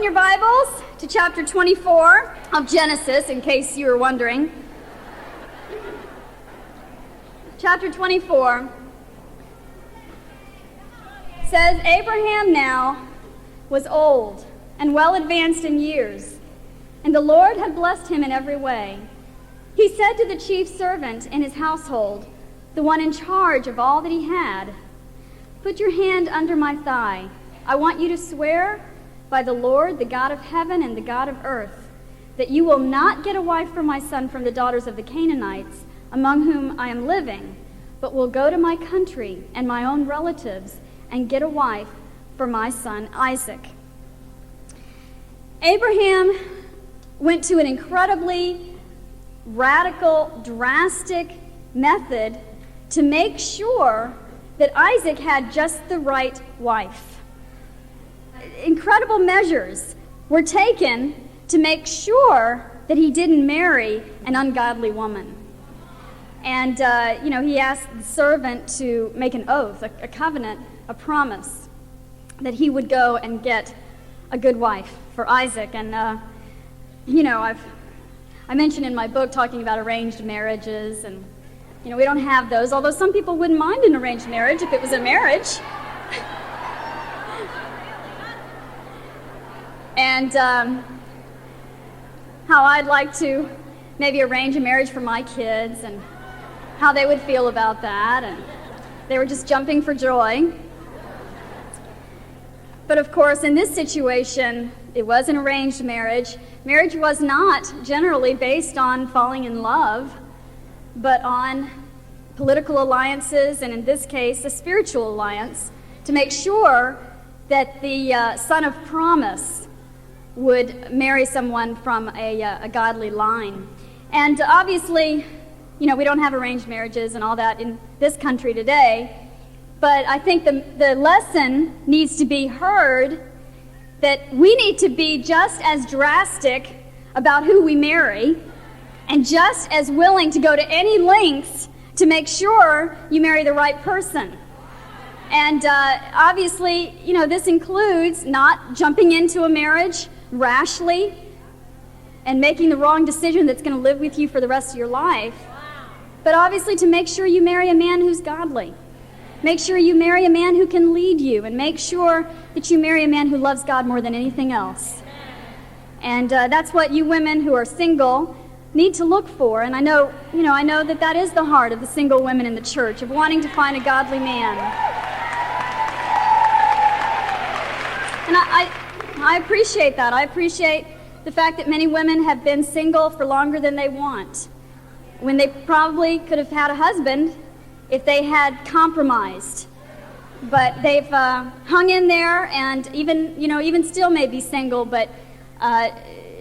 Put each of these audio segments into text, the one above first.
your Bibles to chapter 24 of Genesis, in case you were wondering. Chapter 24 says, Abraham now was old and well advanced in years, and the Lord had blessed him in every way. He said to the chief servant in his household, the one in charge of all that he had, "Put your hand under my thigh. I want you to swear by the Lord, the God of heaven and the God of earth, that you will not get a wife for my son from the daughters of the Canaanites, among whom I am living, but will go to my country and my own relatives and get a wife for my son Isaac." Abraham went to an incredibly radical, drastic method to make sure that Isaac had just the right wife. Incredible measures were taken to make sure that he didn't marry an ungodly woman. And, he asked the servant to make an oath, a covenant, a promise, that he would go and get a good wife for Isaac. And, I mentioned in my book talking about arranged marriages, and, we don't have those, although some people wouldn't mind an arranged marriage if it was a marriage. And how I'd like to maybe arrange a marriage for my kids and how they would feel about that, and they were just jumping for joy. But of course, in this situation, it was an arranged marriage. Marriage was not generally based on falling in love, but on political alliances, and in this case, a spiritual alliance, to make sure that the son of promise would marry someone from a godly line. And obviously, we don't have arranged marriages and all that in this country today, but I think the lesson needs to be heard that we need to be just as drastic about who we marry and just as willing to go to any lengths to make sure you marry the right person. And obviously, this includes not jumping into a marriage rashly and making the wrong decision that's going to live with you for the rest of your life. But obviously to make sure you marry a man who's godly. Make sure you marry a man who can lead you, and make sure that you marry a man who loves God more than anything else. And that's what you women who are single need to look for. And I know that is the heart of the single women in the church, of wanting to find a godly man. And I appreciate that. I appreciate the fact that many women have been single for longer than they want, when they probably could have had a husband if they had compromised. But they've hung in there, and even still may be single, but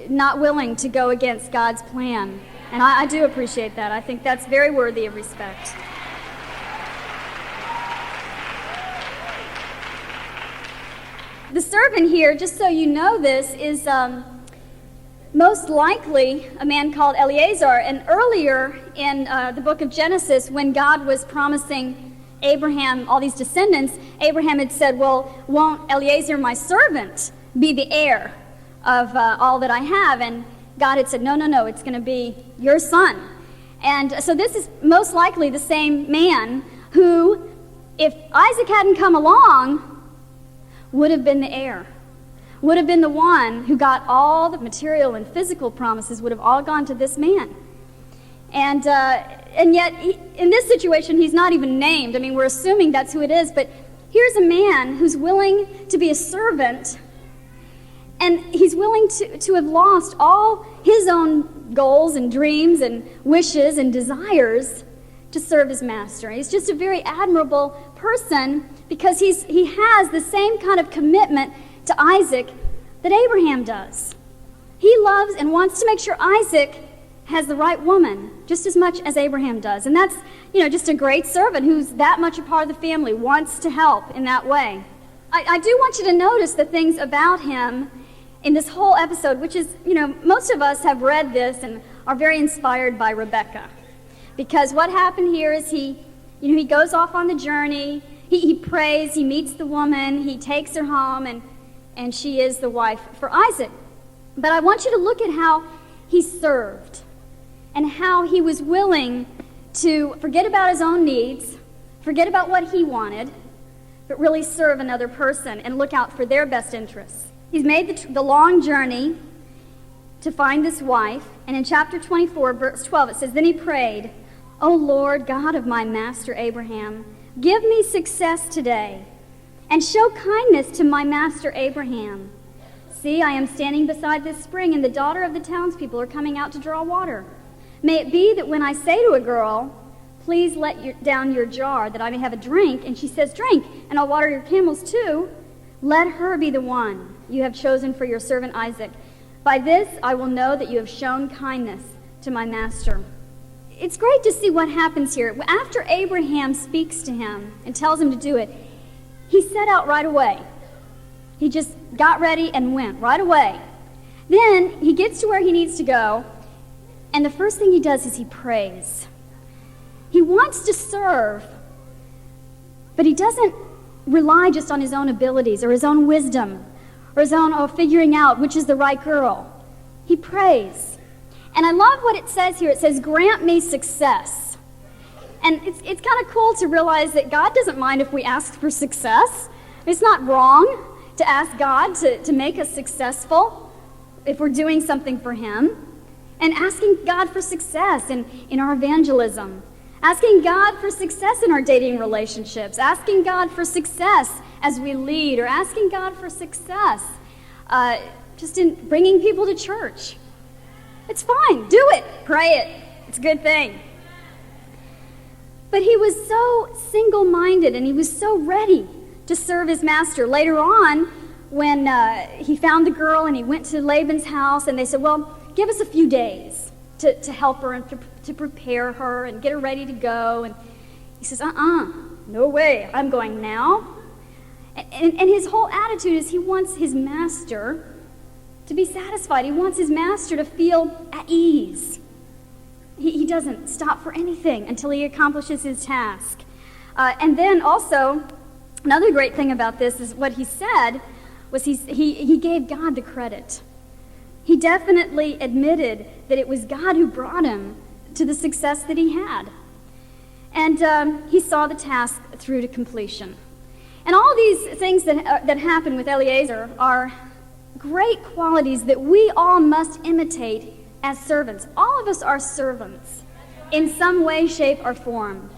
not willing to go against God's plan. And I do appreciate that. I think that's very worthy of respect. The servant here, just so you know this, is most likely a man called Eliezer. And earlier in the book of Genesis, when God was promising Abraham all these descendants, Abraham had said, well, won't Eliezer, my servant, be the heir of all that I have? And God had said, no, it's going to be your son. And so this is most likely the same man who, if Isaac hadn't come along, would have been the heir, would have been the one who got all the material and physical promises, would have all gone to this man. And yet, in this situation, he's not even named. I mean, we're assuming that's who it is, but here's a man who's willing to be a servant, and he's willing to have lost all his own goals and dreams and wishes and desires to serve his master. He's just a very admirable person, because he has the same kind of commitment to Isaac that Abraham does. He loves and wants to make sure Isaac has the right woman just as much as Abraham does. And that's, just a great servant who's that much a part of the family, wants to help in that way. I do want you to notice the things about him in this whole episode, which is, most of us have read this and are very inspired by Rebecca. Because what happened here is he goes off on the journey, he prays, he meets the woman, he takes her home, and and she is the wife for Isaac. But I want you to look at how he served and how he was willing to forget about his own needs, forget about what he wanted, but really serve another person and look out for their best interests. He's made the long journey to find this wife, and in chapter 24, verse 12, it says, "Then he prayed, 'O Lord, God of my master Abraham, give me success today, and show kindness to my master Abraham. See, I am standing beside this spring, and the daughter of the townspeople are coming out to draw water. May it be that when I say to a girl, please let down your jar that I may have a drink, and she says, drink, and I'll water your camels too, let her be the one you have chosen for your servant Isaac. By this I will know that you have shown kindness to my master.'" It's great to see what happens here. After Abraham speaks to him and tells him to do it, he set out right away. He just got ready and went right away. Then he gets to where he needs to go, and the first thing he does is he prays. He wants to serve, but he doesn't rely just on his own abilities or his own wisdom or his own figuring out which is the right girl. He prays. And I love what it says here. It says, "Grant me success." And it's kind of cool to realize that God doesn't mind if we ask for success. It's not wrong to ask God to make us successful if we're doing something for him. And asking God for success in our evangelism. Asking God for success in our dating relationships. Asking God for success as we lead. Or asking God for success just in bringing people to church. It's fine. Do it. Pray it. It's a good thing. But he was so single-minded and he was so ready to serve his master. Later on, when he found the girl and he went to Laban's house and they said, well, give us a few days to help her and to prepare her and get her ready to go. And he says, no way. I'm going now. And his whole attitude is he wants his master to be satisfied. He wants his master to feel at ease. He doesn't stop for anything until he accomplishes his task. And then also, another great thing about this is what he said was he gave God the credit. He definitely admitted that it was God who brought him to the success that he had. And he saw the task through to completion. And all these things that happen with Eliezer are great qualities that we all must imitate as servants. All of us are servants in some way, shape, or form.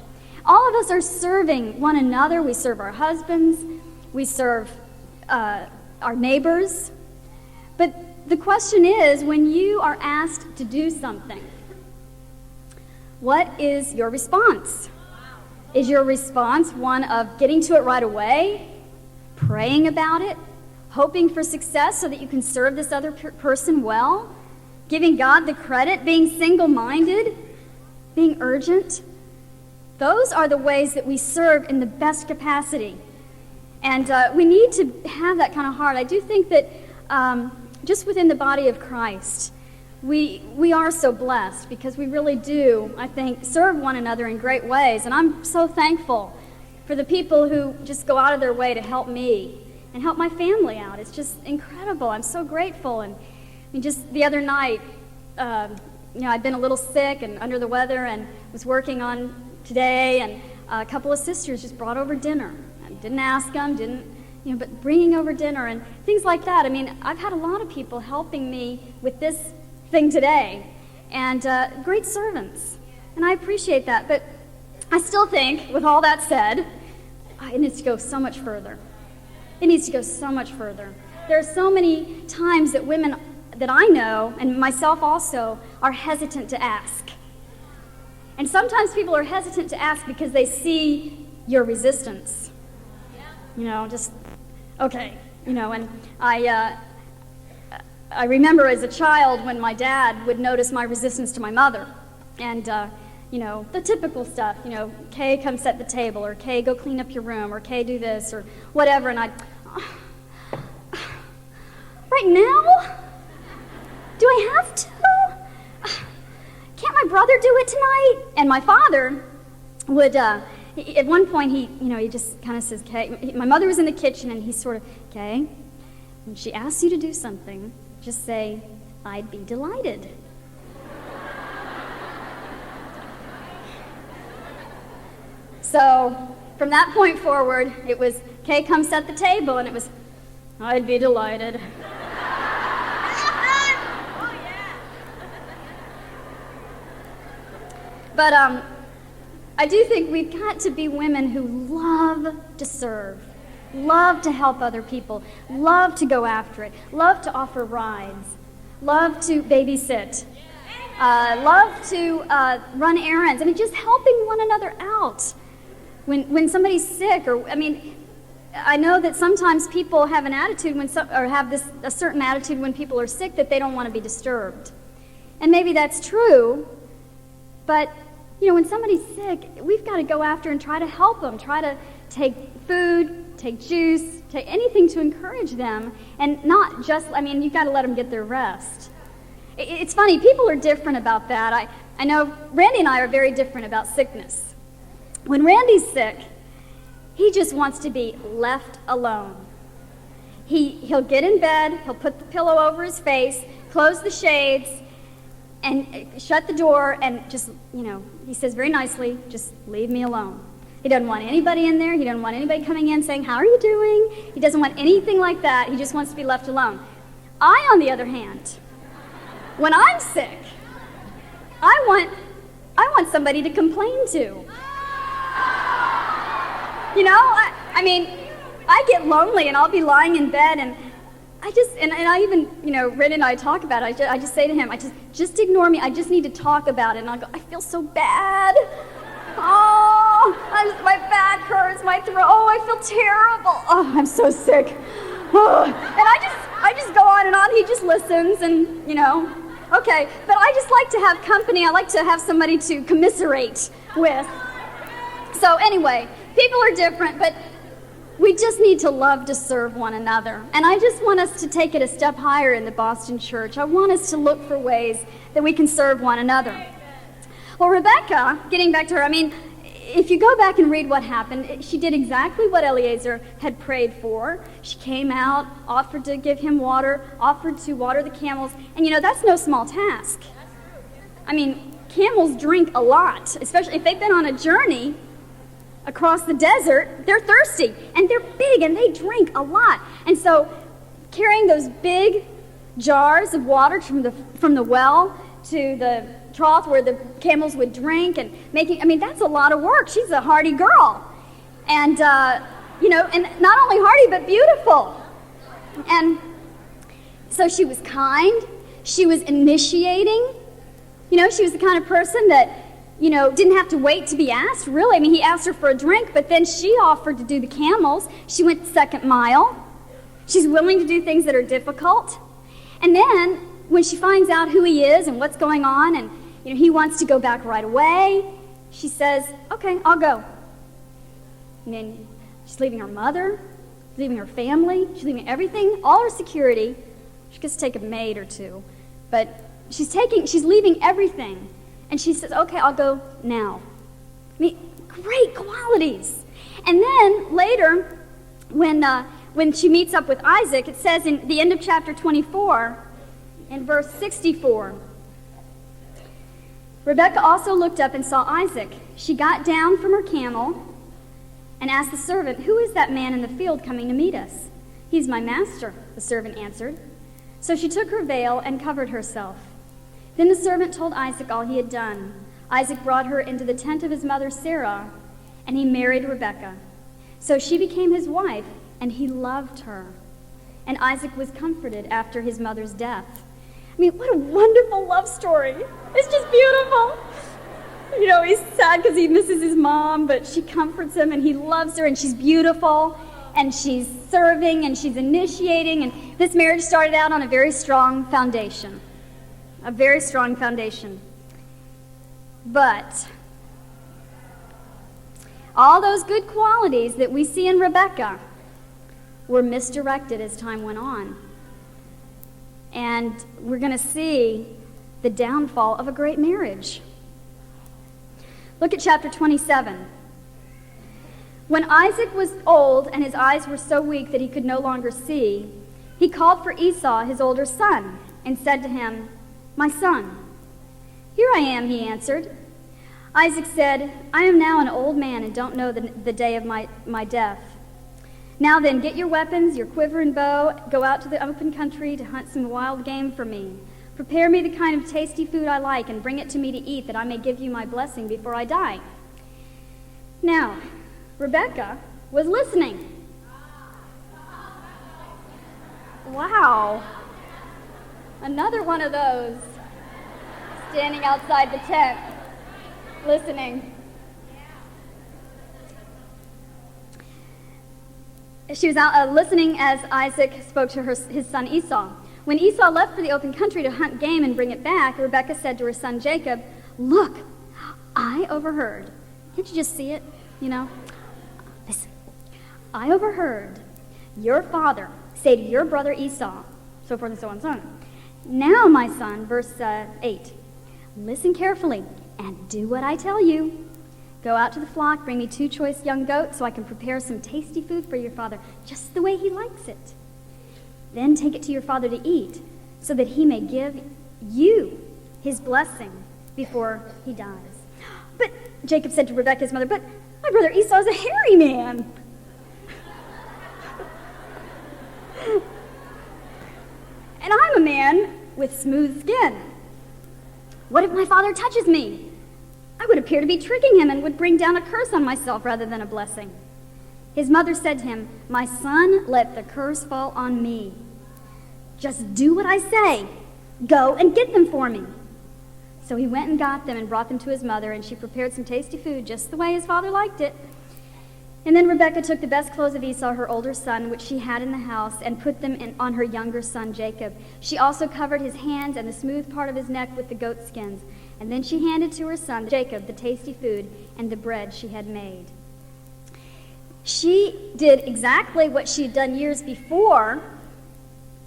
All of us are serving one another. We serve our husbands. We serve our neighbors. But the question is, when you are asked to do something, what is your response? Is your response one of getting to it right away, praying about it, hoping for success so that you can serve this other person well, giving God the credit, being single-minded, being urgent? Those are the ways that we serve in the best capacity. And we need to have that kind of heart. I do think that just within the body of Christ, we are so blessed because we really do, I think, serve one another in great ways. And I'm so thankful for the people who just go out of their way to help me and help my family out. It's just incredible. I'm so grateful. And I mean, just the other night, I'd been a little sick and under the weather and was working on today, and a couple of sisters just brought over dinner. I didn't ask them, but bringing over dinner and things like that. I mean, I've had a lot of people helping me with this thing today, and great servants, and I appreciate that. But I still think, with all that said, it needs to go so much further. It needs to go so much further. There are so many times that women that I know, and myself also, are hesitant to ask. And sometimes people are hesitant to ask because they see your resistance. Just, okay, and I remember as a child when my dad would notice my resistance to my mother. And, the typical stuff, Kay, come set the table, or Kay, go clean up your room, or Kay, do this, or whatever. And right now? Do I have to? Can't my brother do it tonight? And my father would, at one point, he just kind of says, Kay, my mother was in the kitchen, and he sort of, Kay, When she asks you to do something, just say, "I'd be delighted." So from that point forward, it was, "Kay, come set the table," and it was, "I'd be delighted." But I do think we've got to be women who love to serve, love to help other people, love to go after it, love to offer rides, love to babysit, love to run errands. I mean, just helping one another out. When somebody's sick, or I know that sometimes people have an attitude a certain attitude when people are sick, that they don't want to be disturbed, and maybe that's true. But when somebody's sick, we've got to go after and try to help them, try to take food, take juice, take anything to encourage them, and not just, you've got to let them get their rest. It's funny, people are different about that. I know Randy and I are very different about sickness. When Randy's sick, he just wants to be left alone. He'll get in bed, he'll put the pillow over his face, close the shades, and shut the door, and just, he says very nicely, "Just leave me alone." He doesn't want anybody in there. He doesn't want anybody coming in saying, "How are you doing?" He doesn't want anything like that. He just wants to be left alone. I, on the other hand, when I'm sick, I want somebody to complain to. I get lonely, and I'll be lying in bed, and I even, Red and I talk about it. I just say to him, just ignore me. I just need to talk about it. And I'll go, "I feel so bad. Oh, my back hurts, my throat. Oh, I feel terrible. Oh, I'm so sick." Oh. And I just go on and on. He just listens, and, okay. But I just like to have company. I like to have somebody to commiserate with. So anyway, people are different, but we just need to love to serve one another. And I just want us to take it a step higher in the Boston church. I want us to look for ways that we can serve one another. Well, Rebecca, getting back to her, if you go back and read what happened, she did exactly what Eliezer had prayed for. She came out, offered to give him water, offered to water the camels. And that's no small task. Camels drink a lot, especially if they've been on a journey across the desert. They're thirsty, and they're big, and they drink a lot. And so carrying those big jars of water from the well to the trough where the camels would drink, and that's a lot of work. She's a hardy girl, and and not only hardy but beautiful. And so she was kind, she was initiating. She was the kind of person that didn't have to wait to be asked, really. He asked her for a drink, but then she offered to do the camels. She went the second mile. She's willing to do things that are difficult. And then, when she finds out who he is and what's going on, and he wants to go back right away, she says, "Okay, I'll go." And then she's leaving her mother, leaving her family, she's leaving everything, all her security. She gets to take a maid or two, but she's leaving everything. And she says, "Okay, I'll go now." Great qualities. And then later, when she meets up with Isaac, it says in the end of chapter 24, in verse 64, Rebekah also looked up and saw Isaac. She got down from her camel and asked the servant, "Who is that man in the field coming to meet us?" "He's my master," the servant answered. So she took her veil and covered herself. Then the servant told Isaac all he had done. Isaac brought her into the tent of his mother Sarah, and he married Rebekah. So she became his wife, and he loved her. And Isaac was comforted after his mother's death. What a wonderful love story. It's just beautiful. He's sad because he misses his mom, but she comforts him, and he loves her, and she's beautiful, and she's serving, and she's initiating, and this marriage started out on a very strong foundation. A very strong foundation. But all those good qualities that we see in Rebekah were misdirected as time went on. And we're going to see the downfall of a great marriage. Look at chapter 27. When Isaac was old and his eyes were so weak that he could no longer see, He called for Esau, his older son, and said to him, "My son." "Here I am," he answered. Isaac said, "I am now an old man and don't know the day of my death. Now then, get your weapons, your quiver and bow, go out to the open country to hunt some wild game for me. Prepare me the kind of tasty food I like and bring it to me to eat, that I may give you my blessing before I die." Now, Rebekah was listening. Wow. Another one of those, standing outside the tent, listening. She was out listening as Isaac spoke to his son Esau. When Esau left for the open country to hunt game and bring it back, Rebekah said to her son Jacob, "Look, I overheard." Can't you just see it? Listen. "I overheard your father say to your brother Esau," so forth and so on and so on. "Now, my son," verse 8, "listen carefully and do what I tell you. Go out to the flock, bring me 2 choice young goats so I can prepare some tasty food for your father, just the way he likes it. Then take it to your father to eat, so that he may give you his blessing before he dies." "But," Jacob said to Rebekah's mother, "but my brother Esau is a hairy man." "And I'm a man with smooth skin. What if my father touches me? I would appear to be tricking him and would bring down a curse on myself rather than a blessing." His mother said to him, "My son, let the curse fall on me. Just do what I say. Go and get them for me." So he went and got them and brought them to his mother, and she prepared some tasty food just the way his father liked it. And then Rebekah took the best clothes of Esau, her older son, which she had in the house, and put them on her younger son Jacob. She also covered his hands and the smooth part of his neck with the goat skins. And then she handed to her son Jacob the tasty food and the bread she had made. She did exactly what she had done years before,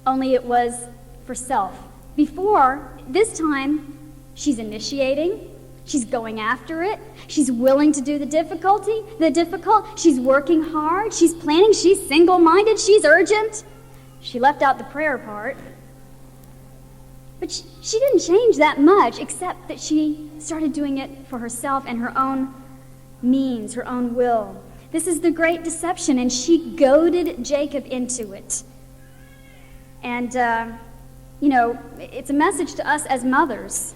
only it was for self. Before, this time, she's initiating. She's going after it. She's willing to do the difficult. She's working hard. She's planning. She's single-minded. She's urgent. She left out the prayer part. But she didn't change that much, except that she started doing it for herself and her own means, her own will. This is the great deception, and she goaded Jacob into it. And, it's a message to us as mothers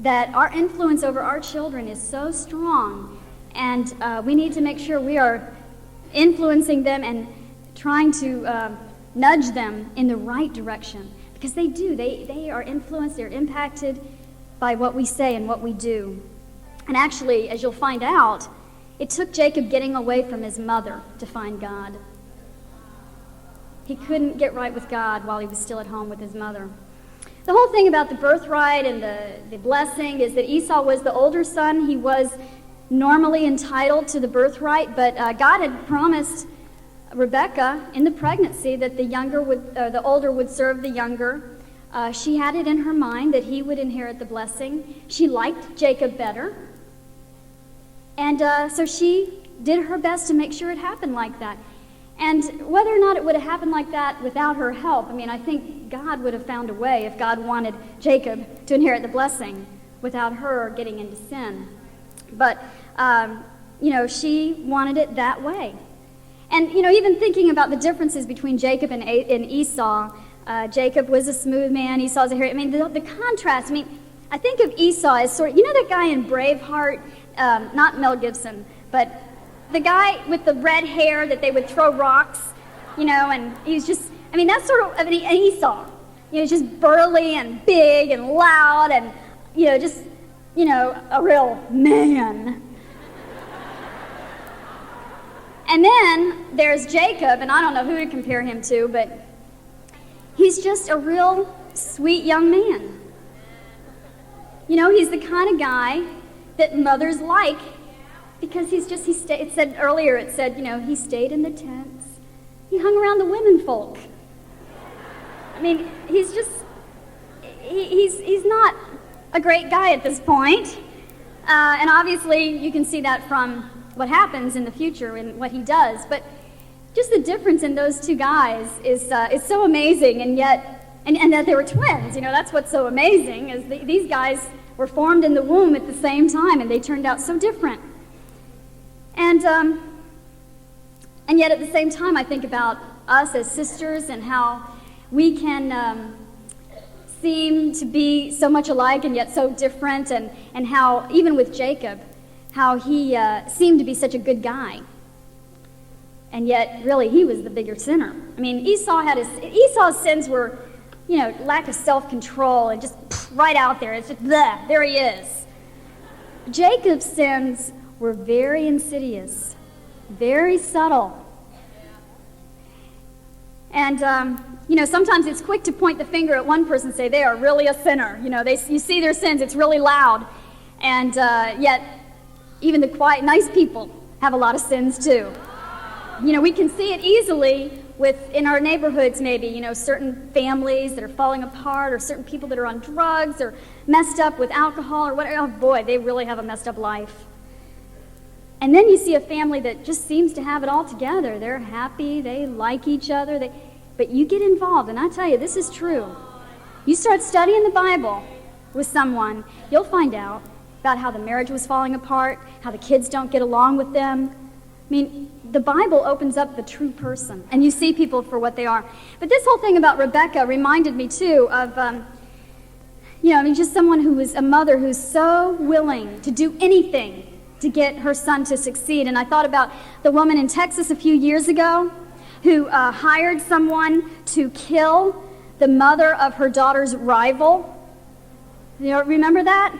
that our influence over our children is so strong, and we need to make sure we are influencing them and trying to nudge them in the right direction, because they do. They are influenced, they're impacted by what we say and what we do. And actually, as you'll find out, it took Jacob getting away from his mother to find God. He couldn't get right with God while he was still at home with his mother. The whole thing about the birthright and the blessing is that Esau was the older son. He was normally entitled to the birthright, but God had promised Rebekah in the pregnancy that the older would serve the younger. She had it in her mind that he would inherit the blessing. She liked Jacob better, and so she did her best to make sure it happened like that. And whether or not it would have happened like that without her help, I think God would have found a way if God wanted Jacob to inherit the blessing without her getting into sin. But, she wanted it that way. And, even thinking about the differences between Jacob and Esau, Jacob was a smooth man, Esau's a hairy. The contrast, I think of Esau as sort of, that guy in Braveheart, not Mel Gibson, but the guy with the red hair that they would throw rocks, and he's just, that's sort of an Esau. He's just burly and big and loud and, a real man. And then there's Jacob, and I don't know who to compare him to, but he's just a real sweet young man. He's the kind of guy that mothers like, because he said earlier, he stayed in the tents. He hung around the women folk. He's not a great guy at this point. And obviously you can see that from what happens in the future and what he does. But just the difference in those two guys is so amazing, and yet, and that they were twins. That's what's so amazing, is these guys were formed in the womb at the same time, and they turned out so different. And yet at the same time, I think about us as sisters and how we can seem to be so much alike and yet so different, and how, even with Jacob, how he seemed to be such a good guy. And yet, really, he was the bigger sinner. I mean, Esau's sins were, lack of self-control and just right out there. It's just, there he is. Jacob's sins were very insidious, very subtle. And, sometimes it's quick to point the finger at one person and say, they are really a sinner. You see their sins, it's really loud. And yet, even the quiet, nice people have a lot of sins too. We can see it easily in our neighborhoods maybe, certain families that are falling apart, or certain people that are on drugs or messed up with alcohol or whatever. Oh boy, they really have a messed up life. And then you see a family that just seems to have it all together. They're happy, they like each other, but you get involved, and I tell you, this is true. You start studying the Bible with someone, you'll find out about how the marriage was falling apart, how the kids don't get along with them. I mean, the Bible opens up the true person, and you see people for what they are. But this whole thing about Rebecca reminded me, too, of, just someone who was a mother who's so willing to do anything to get her son to succeed. And I thought about the woman in Texas a few years ago who hired someone to kill the mother of her daughter's rival. Remember that?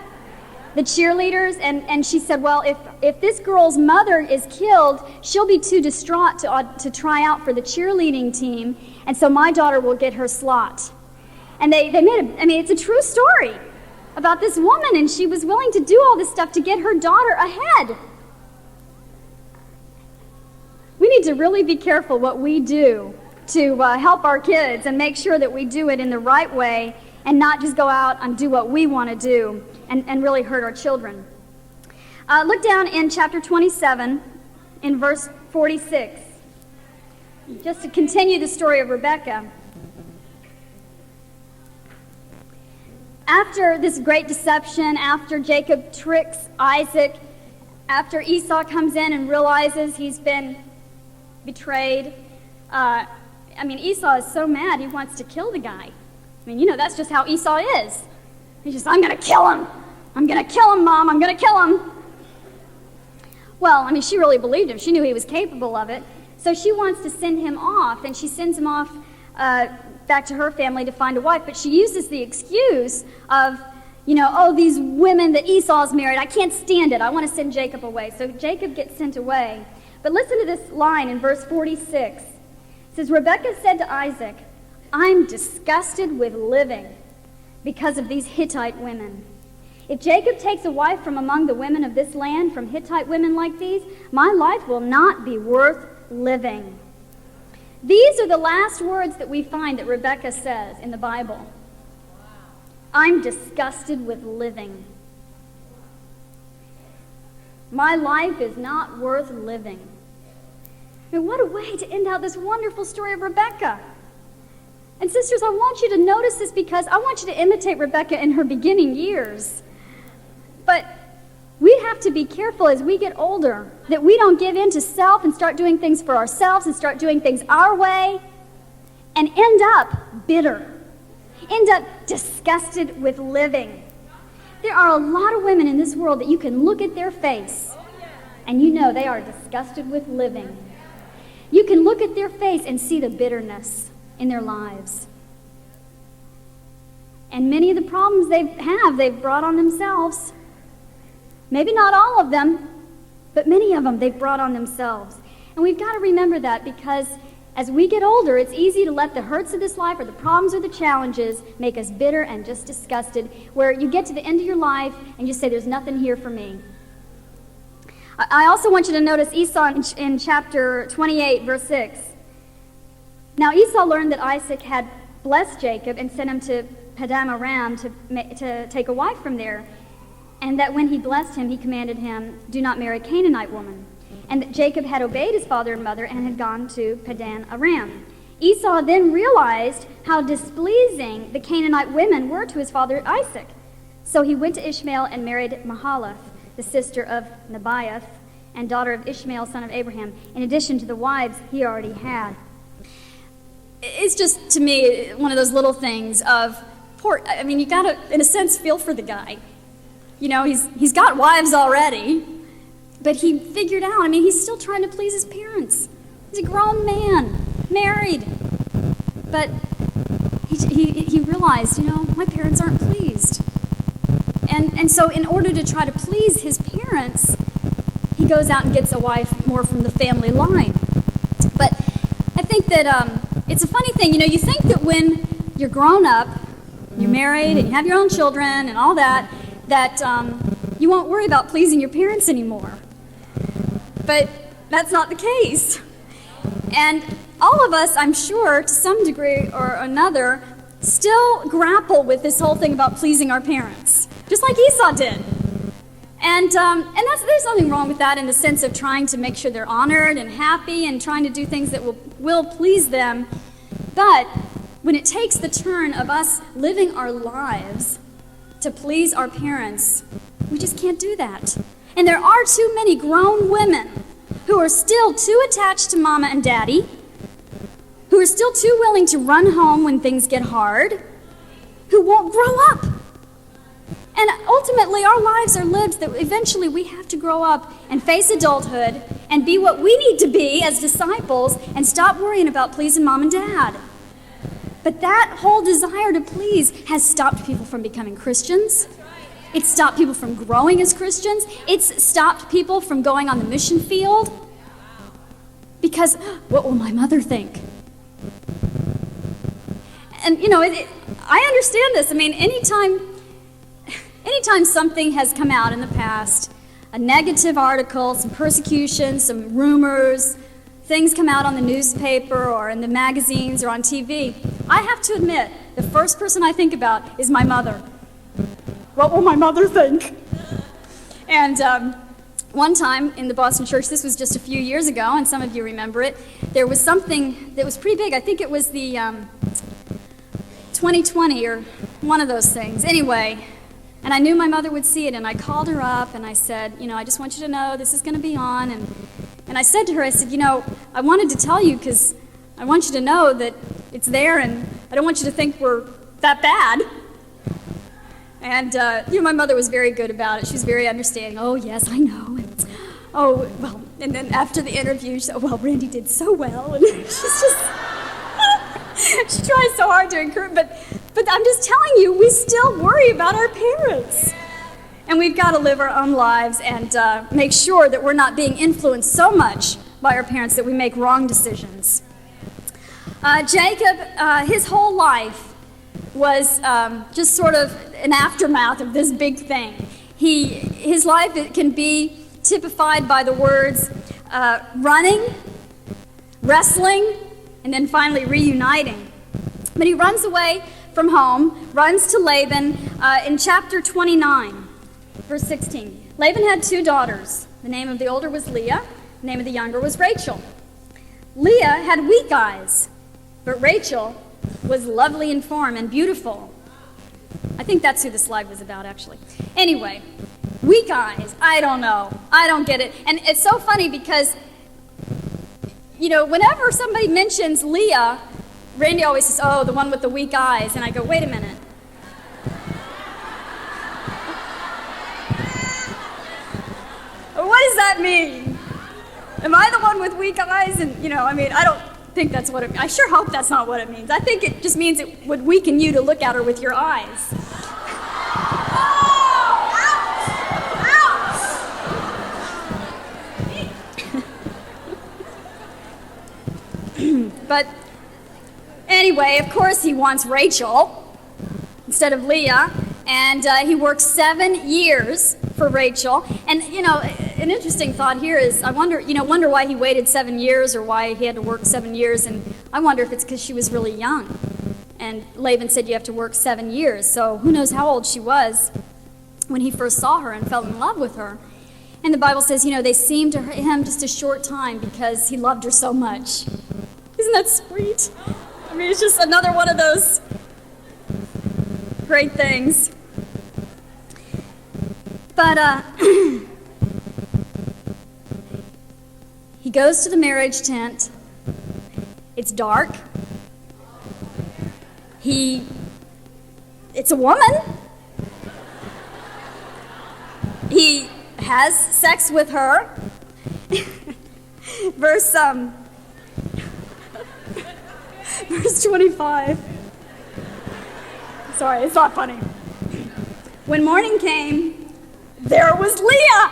The cheerleaders, and she said, well, if this girl's mother is killed, she'll be too distraught to try out for the cheerleading team, and so my daughter will get her slot. And they made it's a true story about this woman, and she was willing to do all this stuff to get her daughter ahead. We need to really be careful what we do to help our kids and make sure that we do it in the right way and not just go out and do what we want to do and really hurt our children. Look down in chapter 27 in verse 46. Just to continue the story of Rebekah. After this great deception, after Jacob tricks Isaac, after Esau comes in and realizes he's been betrayed, Esau is so mad he wants to kill the guy. That's just how Esau is. He's just, I'm going to kill him. I'm going to kill him, Mom. I'm going to kill him. Well, she really believed him. She knew he was capable of it. So she wants to send him off, and she sends him off back to her family to find a wife. But she uses the excuse of, these women that Esau's married, I can't stand it. I want to send Jacob away. So Jacob gets sent away. But listen to this line in verse 46. It says, Rebekah said to Isaac, I'm disgusted with living because of these Hittite women. If Jacob takes a wife from among the women of this land, from Hittite women like these, my life will not be worth living. These are the last words that we find that Rebekah says in the Bible. I'm disgusted with living. My life is not worth living. What a way to end out this wonderful story of Rebekah. And sisters, I want you to notice this because I want you to imitate Rebekah in her beginning years. But we have to be careful as we get older that we don't give in to self and start doing things for ourselves and start doing things our way and end up bitter, end up disgusted with living. There are a lot of women in this world that you can look at their face and you know they are disgusted with living. You can look at their face and see the bitterness in their lives. And many of the problems they've brought on themselves. Maybe not all of them, but many of them they've brought on themselves. And we've got to remember that because as we get older, it's easy to let the hurts of this life or the problems or the challenges make us bitter and just disgusted, where you get to the end of your life and you say, there's nothing here for me. I also want you to notice Esau in chapter 28, verse 6. Now Esau learned that Isaac had blessed Jacob and sent him to Paddan Aram to take a wife from there, and that when he blessed him, he commanded him, do not marry a Canaanite woman. and that Jacob had obeyed his father and mother and had gone to Padan Aram. Esau then realized how displeasing the Canaanite women were to his father Isaac. So he went to Ishmael and married Mahalath, the sister of Nebaioth, and daughter of Ishmael, son of Abraham, in addition to the wives he already had. It's just, to me, one of those little things of, you gotta, in a sense, feel for the guy. You know, he's got wives already, but he figured out, he's still trying to please his parents. He's a grown man, married. But he realized, my parents aren't pleased. And so in order to try to please his parents, he goes out and gets a wife more from the family line. But I think that it's a funny thing. You think that when you're grown up, you're married, and you have your own children and all that you won't worry about pleasing your parents anymore. But that's not the case. And all of us, I'm sure, to some degree or another, still grapple with this whole thing about pleasing our parents, just like Esau did. And there's nothing wrong with that in the sense of trying to make sure they're honored and happy and trying to do things that will please them. But when it takes the turn of us living our lives to please our parents, we just can't do that. And there are too many grown women who are still too attached to mama and daddy, who are still too willing to run home when things get hard, who won't grow up. And ultimately, our lives are lived that eventually we have to grow up and face adulthood and be what we need to be as disciples and stop worrying about pleasing mom and dad. But that whole desire to please has stopped people from becoming Christians. It's stopped people from growing as Christians. It's stopped people from going on the mission field. Because, what will my mother think? And, I understand this. Anytime something has come out in the past, a negative article, some persecution, some rumors, things come out on the newspaper or in the magazines or on TV, I have to admit, the first person I think about is my mother. What will my mother think? And one time in the Boston church, this was just a few years ago, and some of you remember it, there was something that was pretty big. I think it was the 2020 or one of those things. Anyway, and I knew my mother would see it, and I called her up, and I said, I just want you to know this is going to be on. And I said to her, I said, I wanted to tell you because I want you to know that it's there, and I don't want you to think we're that bad. And, my mother was very good about it. She was very understanding. Oh, yes, I know. And then after the interview, she said, Randy did so well. And she's just, she tries so hard to encourage, but I'm just telling you, we still worry about our parents. And we've got to live our own lives and make sure that we're not being influenced so much by our parents that we make wrong decisions. Jacob, his whole life was just sort of an aftermath of this big thing. His life, it can be typified by the words running, wrestling, and then finally reuniting. But he runs away from home, runs to Laban in chapter 29, verse 16. Laban had 2 daughters. The name of the older was Leah. The name of the younger was Rachel. Leah had weak eyes, but Rachel was lovely in form and beautiful. I think that's who the slide was about, actually. Anyway, weak eyes. I don't know. I don't get it. And it's so funny because, whenever somebody mentions Leah, Randy always says, oh, the one with the weak eyes. And I go, wait a minute. What does that mean? Am I the one with weak eyes? And, I don't think that's what I sure hope that's not what it means. I think it just means it would weaken you to look at her with your eyes. But anyway, of course he wants Rachel instead of Leah, and he works 7 years for Rachel. And an interesting thought here is I wonder why he waited 7 years or why he had to work 7 years, and I wonder if it's because she was really young. And Laban said you have to work 7 years, so who knows how old she was when he first saw her and fell in love with her. And the Bible says, they seemed to him just a short time because he loved her so much. Isn't that sweet? I mean, it's just another one of those great things. But he goes to the marriage tent. It's dark. It's a woman. He has sex with her. Verse 25. Sorry, it's not funny. When morning came, there was Leah.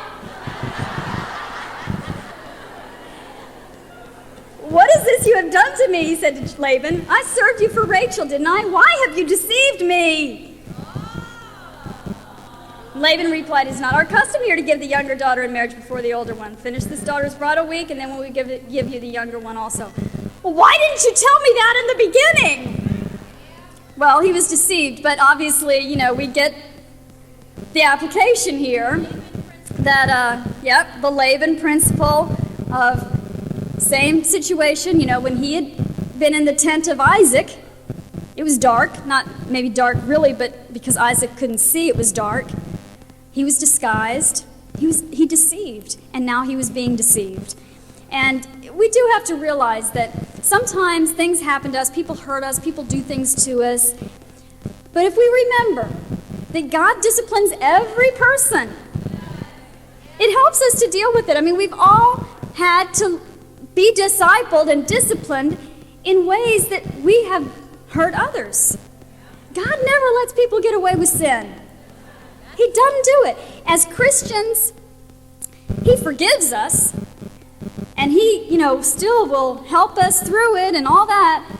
What is this you have done to me? He said to Laban. I served you for Rachel, didn't I? Why have you deceived me? Laban replied, it's not our custom here to give the younger daughter in marriage before the older one. Finish this daughter's bridal week, and then we will give you the younger one also. Well, why didn't you tell me that in the beginning? Well, he was deceived, but obviously, we get the application here that, the Laban principle of same situation. When he had been in the tent of Isaac, it was dark, not maybe dark really, but because Isaac couldn't see, it was dark. He was disguised, he deceived, and now he was being deceived. And we do have to realize that sometimes things happen to us, people hurt us, people do things to us. But if we remember that God disciplines every person, it helps us to deal with it. I mean, we've all had to be discipled and disciplined in ways that we have hurt others. God never lets people get away with sin. He doesn't do it. As Christians, he forgives us, and he, still will help us through it and all that,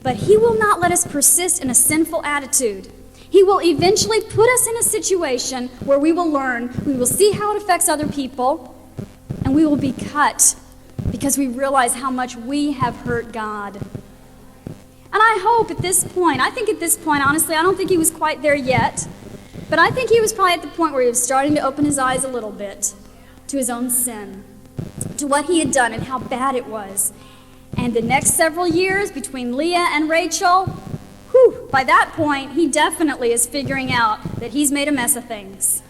but he will not let us persist in a sinful attitude. He will eventually put us in a situation where we will learn, we will see how it affects other people, and we will be cut because we realize how much we have hurt God. And I hope at this point, honestly, I don't think he was quite there yet, but I think he was probably at the point where he was starting to open his eyes a little bit to his own sin, to what he had done and how bad it was. And the next several years between Leah and Rachel, by that point, he definitely is figuring out that he's made a mess of things.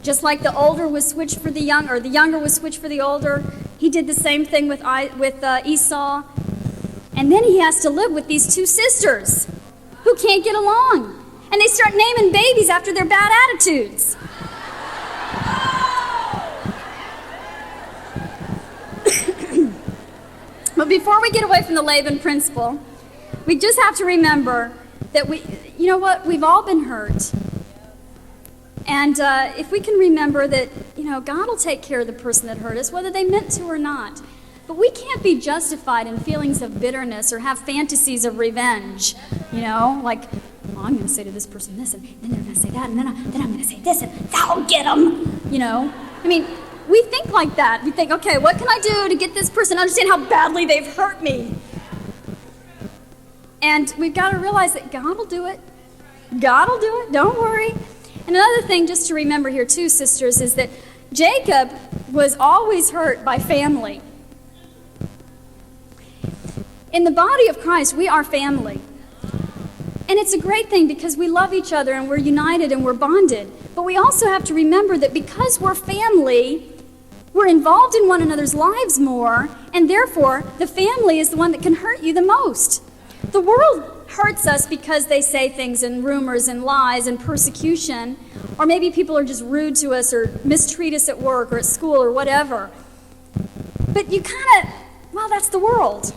Just like the older was switched for the young, or the younger was switched for the older, he did the same thing with Esau. And then he has to live with these two sisters who can't get along. And they start naming babies after their bad attitudes. But before we get away from the Laban principle, we just have to remember that we've all been hurt. And if we can remember that, God will take care of the person that hurt us, whether they meant to or not. But we can't be justified in feelings of bitterness or have fantasies of revenge, like, I'm going to say to this person this, and then I'm going to say that, and then I'm going to say this, and that'll get them, I mean, we think like that. We think, okay, what can I do to get this person to understand how badly they've hurt me? And we've got to realize that God will do it. God will do it. Don't worry. And another thing just to remember here too, sisters, is that Jacob was always hurt by family. In the body of Christ, we are family. And it's a great thing because we love each other and we're united and we're bonded. But we also have to remember that because we're family, we're involved in one another's lives more, and therefore the family is the one that can hurt you the most. The world hurts us because they say things and rumors and lies and persecution, or maybe people are just rude to us or mistreat us at work or at school or whatever. But you that's the world.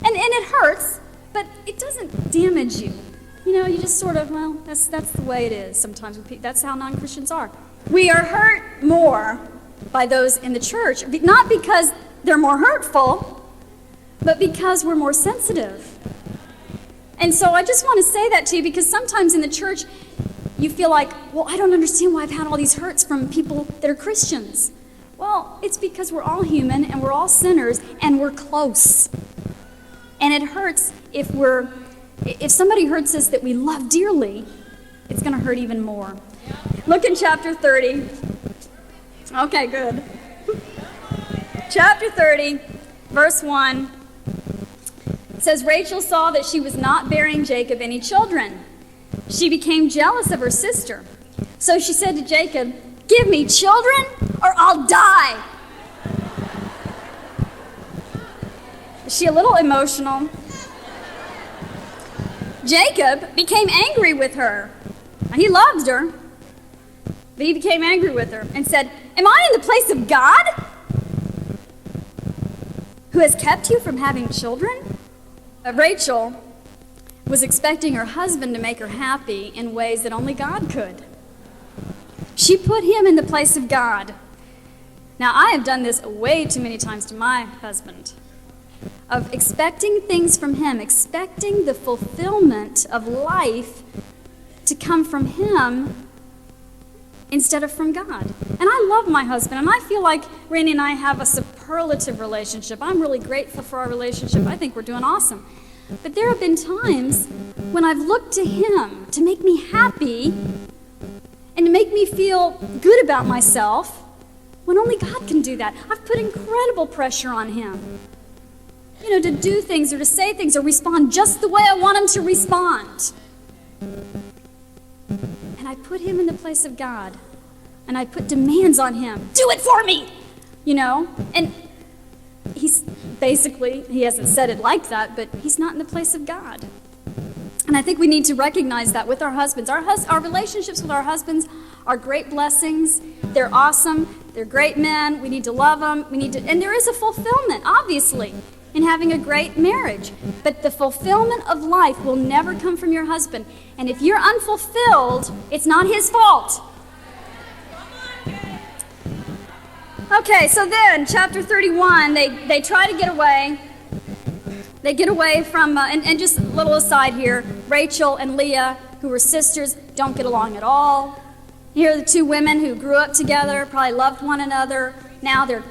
And it hurts, but it doesn't damage you. You just sort of, that's the way it is sometimes. That's how non-Christians are. We are hurt more by those in the church, not because they're more hurtful, but because we're more sensitive. And so I just want to say that to you because sometimes in the church, you feel like, I don't understand why I've had all these hurts from people that are Christians. Well, it's because we're all human and we're all sinners and we're close. And it hurts if somebody hurts us that we love dearly, it's going to hurt even more. Look in chapter 30. Okay, good. Chapter 30, verse 1 says, Rachel saw that she was not bearing Jacob any children. She became jealous of her sister. So she said to Jacob, "Give me children or I'll die." Is she a little emotional? Jacob became angry with her. He loved her, but he became angry with her and said, "Am I in the place of God, who has kept you from having children?" Rachel was expecting her husband to make her happy in ways that only God could. She put him in the place of God. Now, I have done this way too many times to my husband, of expecting things from him, expecting the fulfillment of life to come from him instead of from God. And I love my husband, and I feel like Randy and I have a superlative relationship. I'm really grateful for our relationship. I think we're doing awesome. But there have been times when I've looked to him to make me happy and to make me feel good about myself, when only God can do that. I've put incredible pressure on him, to do things or to say things or respond just the way I want him to respond. And I put him in the place of God, and I put demands on him. Do it for me! And he hasn't said it like that, but he's not in the place of God. And I think we need to recognize that with our husbands. Our relationships with our husbands are great blessings. They're awesome. They're great men. We need to love them. And there is a fulfillment, obviously, in having a great marriage. But the fulfillment of life will never come from your husband. And if you're unfulfilled, it's not his fault. Okay, so then, chapter 31, they try to get away. They get away from, and just a little aside here, Rachel and Leah, who were sisters, don't get along at all. Here are the two women who grew up together, probably loved one another. Now they're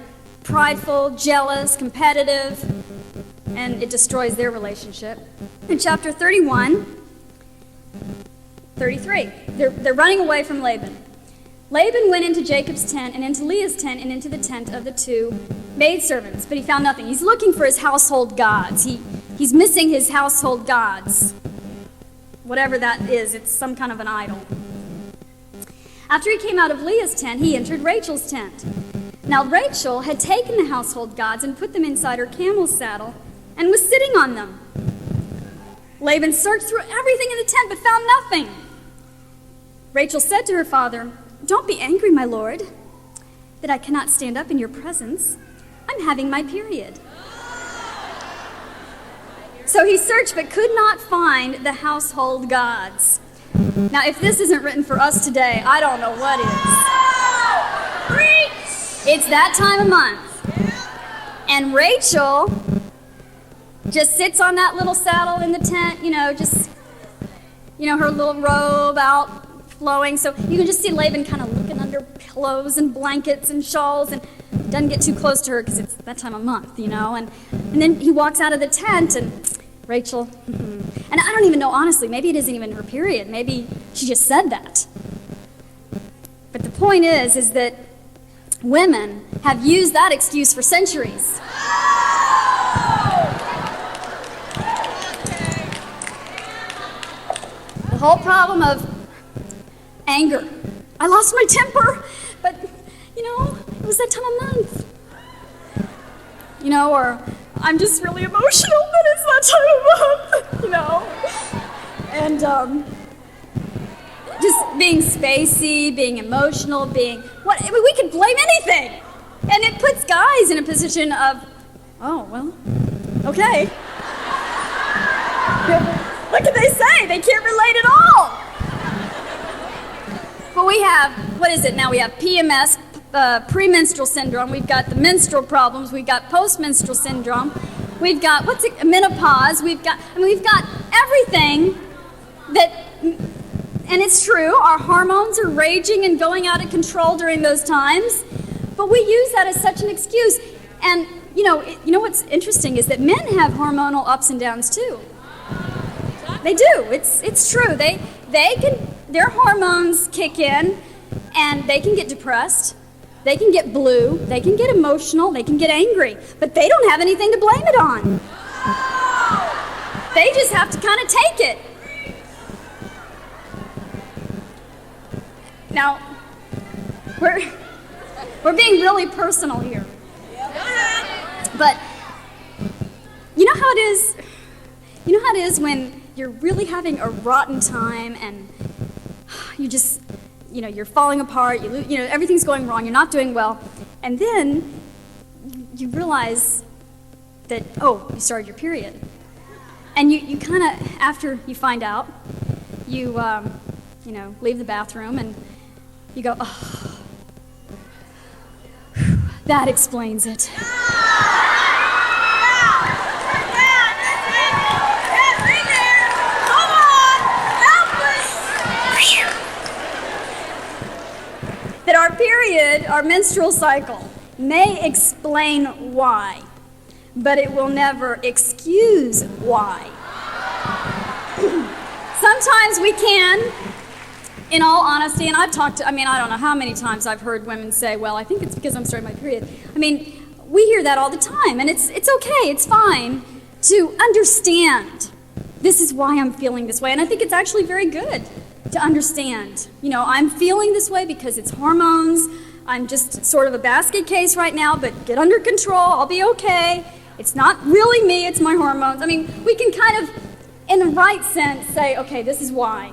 prideful, jealous, competitive, and it destroys their relationship. In chapter 33, they're running away from Laban. Laban went into Jacob's tent and into Leah's tent and into the tent of the two maidservants, but he found nothing. He's looking for his household gods. He's missing his household gods. Whatever that is, it's some kind of an idol. After he came out of Leah's tent, he entered Rachel's tent. Now Rachel had taken the household gods and put them inside her camel's saddle and was sitting on them. Laban searched through everything in the tent but found nothing. Rachel said to her father, "Don't be angry, my lord, that I cannot stand up in your presence. I'm having my period." So he searched but could not find the household gods. Now, if this isn't written for us today, I don't know what is. It's that time of month. And Rachel just sits on that little saddle in the tent, her little robe out flowing. So you can just see Laban kind of looking under pillows and blankets and shawls, and doesn't get too close to her because it's that time of month, And then he walks out of the tent, and Rachel, and I don't even know, honestly, maybe it isn't even her period. Maybe she just said that. But the point is that women have used that excuse for centuries. The whole problem of anger. I lost my temper, but, it was that time of month. Or I'm just really emotional, but it's that time of month, And just being spacey, being emotional, we could blame anything. And it puts guys in a position of, oh, well, okay. What can they say? They can't relate at all. But we have, what is it now? We have PMS, premenstrual syndrome. We've got the menstrual problems. We've got postmenstrual syndrome. We've got, menopause. We've got everything that, and it's true, our hormones are raging and going out of control during those times. But we use that as such an excuse. And, what's interesting is that men have hormonal ups and downs too. They do. It's true. They can, their hormones kick in, and they can get depressed. They can get blue, they can get emotional, they can get angry, but they don't have anything to blame it on. They just have to kind of take it. Now, we're being really personal here. But you know how it is? You know how it is when you're really having a rotten time and you just, you're falling apart, everything's going wrong, you're not doing well, and then you realize that, you started your period. And you kind of, after you find out, you leave the bathroom and you go, that explains it. That our period, our menstrual cycle, may explain why, but it will never excuse why. Sometimes we can, in all honesty, and I don't know how many times I've heard women say, well, I think it's because I'm starting my period. We hear that all the time, and it's okay, it's fine to understand this is why I'm feeling this way, and I think it's actually very good to understand. I'm feeling this way because it's hormones. I'm just sort of a basket case right now, but get under control, I'll be okay. It's not really me, it's my hormones. We can kind of, in the right sense, say, okay, this is why.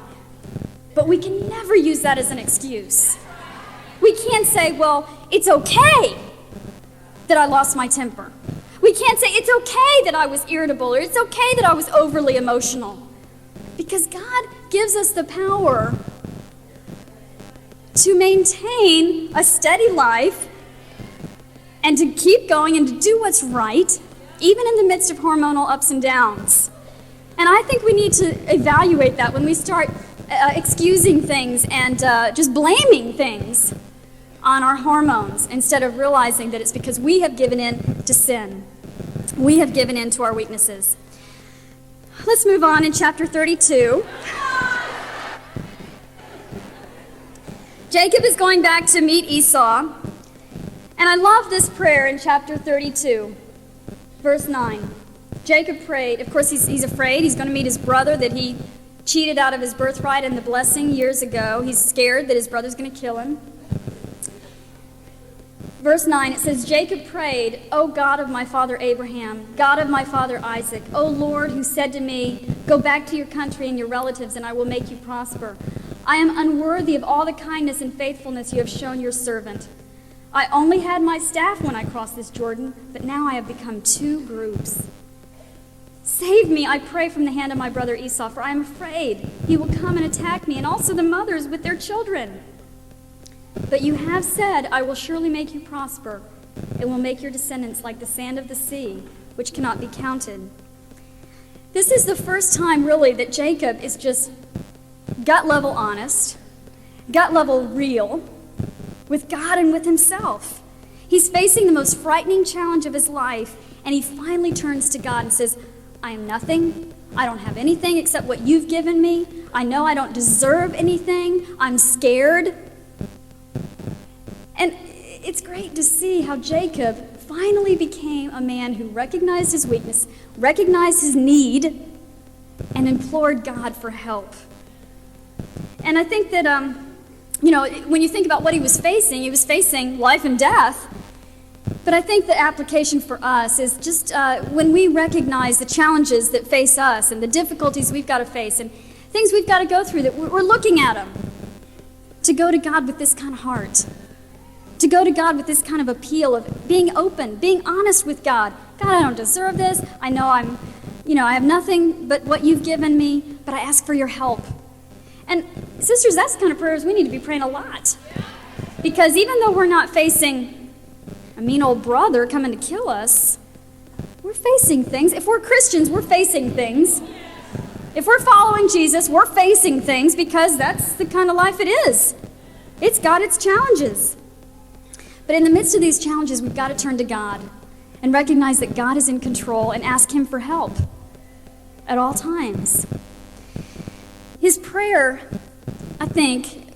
But we can never use that as an excuse. We can't say, well, it's okay that I lost my temper. We can't say, it's okay that I was irritable, or it's okay that I was overly emotional. Because God gives us the power to maintain a steady life and to keep going and to do what's right, even in the midst of hormonal ups and downs. And I think we need to evaluate that when we start excusing things and just blaming things on our hormones instead of realizing that it's because we have given in to sin. We have given in to our weaknesses. Let's move on in chapter 32. Jacob is going back to meet Esau. And I love this prayer in chapter 32, verse 9. Jacob prayed. Of course, he's afraid. He's going to meet his brother that he cheated out of his birthright and the blessing years ago. He's scared that his brother's going to kill him. Verse 9, it says, Jacob prayed, O God of my father Abraham, God of my father Isaac, O Lord, who said to me, go back to your country and your relatives, and I will make you prosper. I am unworthy of all the kindness and faithfulness you have shown your servant. I only had my staff when I crossed this Jordan, but now I have become two groups. Save me, I pray, from the hand of my brother Esau, for I am afraid he will come and attack me, and also the mothers with their children. But you have said, I will surely make you prosper, and will make your descendants like the sand of the sea, which cannot be counted. This is the first time, really, that Jacob is just gut-level honest, gut-level real, with God and with himself. He's facing the most frightening challenge of his life, and he finally turns to God and says, I am nothing. I don't have anything except what you've given me. I know I don't deserve anything. I'm scared. And it's great to see how Jacob finally became a man who recognized his weakness, recognized his need, and implored God for help. And I think that, when you think about what he was facing life and death. But I think the application for us is just when we recognize the challenges that face us and the difficulties we've got to face and things we've got to go through, that we're looking at them, to go to God with this kind of heart. To go to God with this kind of appeal of being open, being honest with God. God, I don't deserve this. I know I have nothing but what you've given me, but I ask for your help. And sisters, that's the kind of prayers we need to be praying a lot. Because even though we're not facing a mean old brother coming to kill us, we're facing things. If we're Christians, we're facing things. If we're following Jesus, we're facing things because that's the kind of life it is. It's got its challenges. But in the midst of these challenges, we've got to turn to God and recognize that God is in control and ask him for help at all times. His prayer, I think,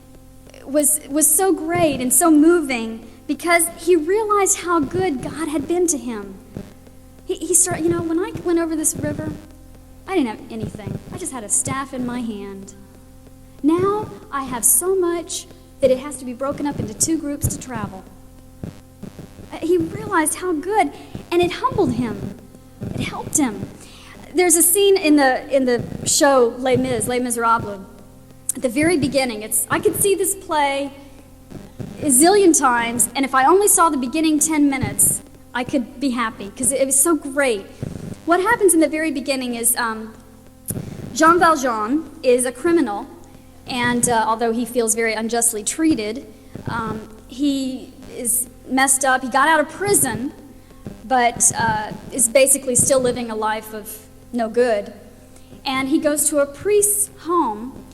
was so great and so moving because he realized how good God had been to him. He started, when I went over this river, I didn't have anything. I just had a staff in my hand. Now I have so much that it has to be broken up into 2 groups to travel. He realized how good, and it humbled him. It helped him. There's a scene in the show Les Miserables. At the very beginning, I could see this play a zillion times, and if I only saw the beginning 10 minutes, I could be happy, because it was so great. What happens in the very beginning is Jean Valjean is a criminal, and although he feels very unjustly treated, he is messed up. He got out of prison, but is basically still living a life of no good. And he goes to a priest's home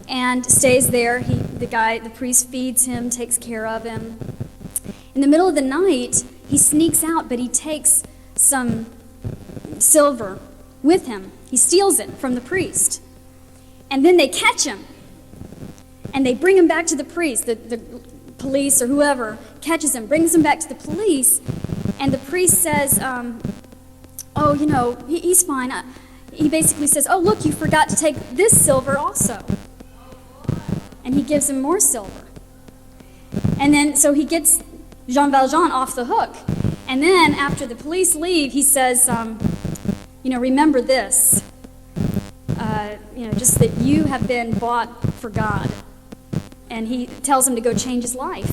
and stays there. The priest feeds him, takes care of him. In the middle of the night, he sneaks out, but he takes some silver with him. He steals it from the priest. And then they catch him, and they bring him back to the priest. The police or whoever catches him, brings him back to the police, and the priest says, he's fine. He basically says, oh, look, you forgot to take this silver also. And he gives him more silver. And then, so he gets Jean Valjean off the hook. And then, after the police leave, he says, remember this, just that you have been bought for God. And he tells him to go change his life.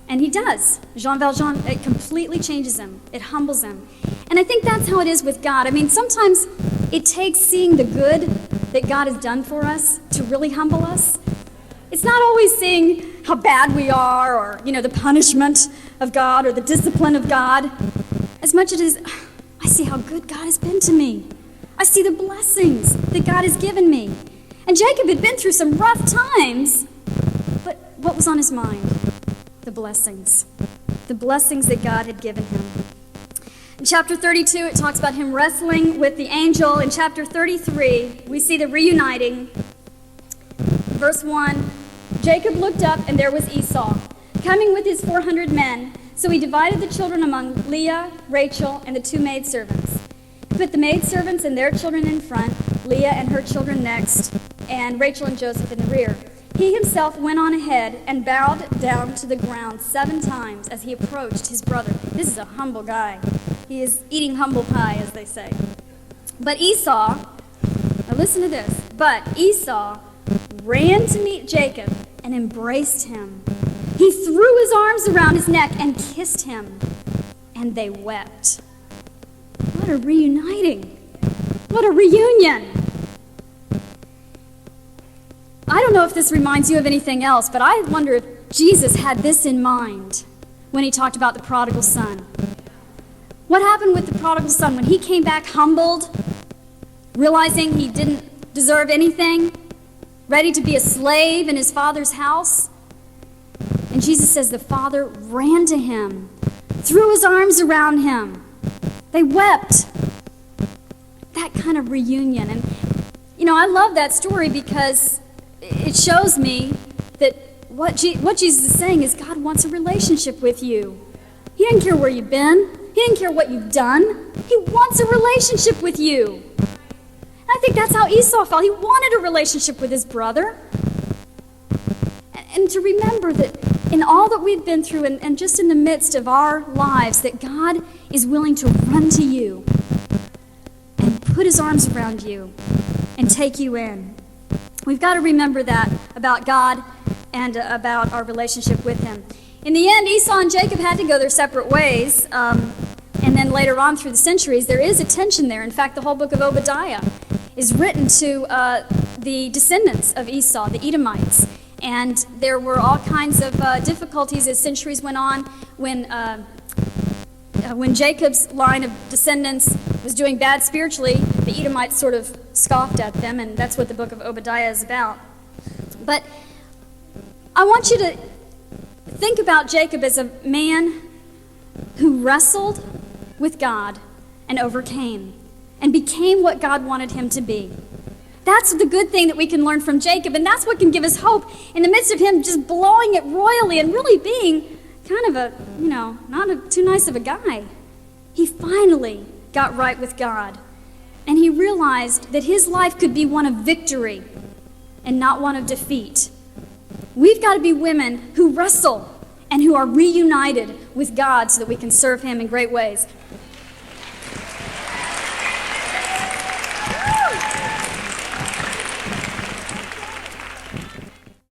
And he does. Jean Valjean, it completely changes him. It humbles him. And I think that's how it is with God. I mean, sometimes it takes seeing the good that God has done for us to really humble us. It's not always seeing how bad we are, or, the punishment of God or the discipline of God, as much as it is, I see how good God has been to me. I see the blessings that God has given me. And Jacob had been through some rough times, but what was on his mind? The blessings that God had given him. In chapter 32, it talks about him wrestling with the angel. In chapter 33, we see the reuniting. Verse 1, Jacob looked up, and there was Esau, coming with his 400 men. So he divided the children among Leah, Rachel, and the 2 maidservants. He put the maidservants and their children in front, Leah and her children next, and Rachel and Joseph in the rear. He himself went on ahead and bowed down to the ground 7 times as he approached his brother. This is a humble guy. He is eating humble pie, as they say. But Esau, now listen to this, but Esau ran to meet Jacob and embraced him. He threw his arms around his neck and kissed him, and they wept. What a reuniting. What a reunion. I don't know if this reminds you of anything else, but I wonder if Jesus had this in mind when he talked about the prodigal son. What happened with the prodigal son when he came back humbled, realizing he didn't deserve anything, ready to be a slave in his father's house? And Jesus says the father ran to him, threw his arms around him. They wept. That kind of reunion. And, I love that story because it shows me that what Jesus is saying is God wants a relationship with you. He doesn't care where you've been. He doesn't care what you've done. He wants a relationship with you. And I think that's how Esau felt. He wanted a relationship with his brother. And to remember that in all that we've been through and just in the midst of our lives, that God is willing to run to you and put his arms around you and take you in. We've got to remember that about God and about our relationship with him. In the end, Esau and Jacob had to go their separate ways. And then later on through the centuries, there is a tension there. In fact, the whole book of Obadiah is written to the descendants of Esau, the Edomites. And there were all kinds of difficulties as centuries went on when Jacob's line of descendants was doing bad spiritually. The Edomites sort of scoffed at them, and that's what the book of Obadiah is about. But I want you to think about Jacob as a man who wrestled with God and overcame and became what God wanted him to be. That's the good thing that we can learn from Jacob, and that's what can give us hope in the midst of him just blowing it royally and really being kind of a, not too nice of a guy. He finally got right with God, and he realized that his life could be one of victory and not one of defeat. We've got to be women who wrestle and who are reunited with God so that we can serve him in great ways.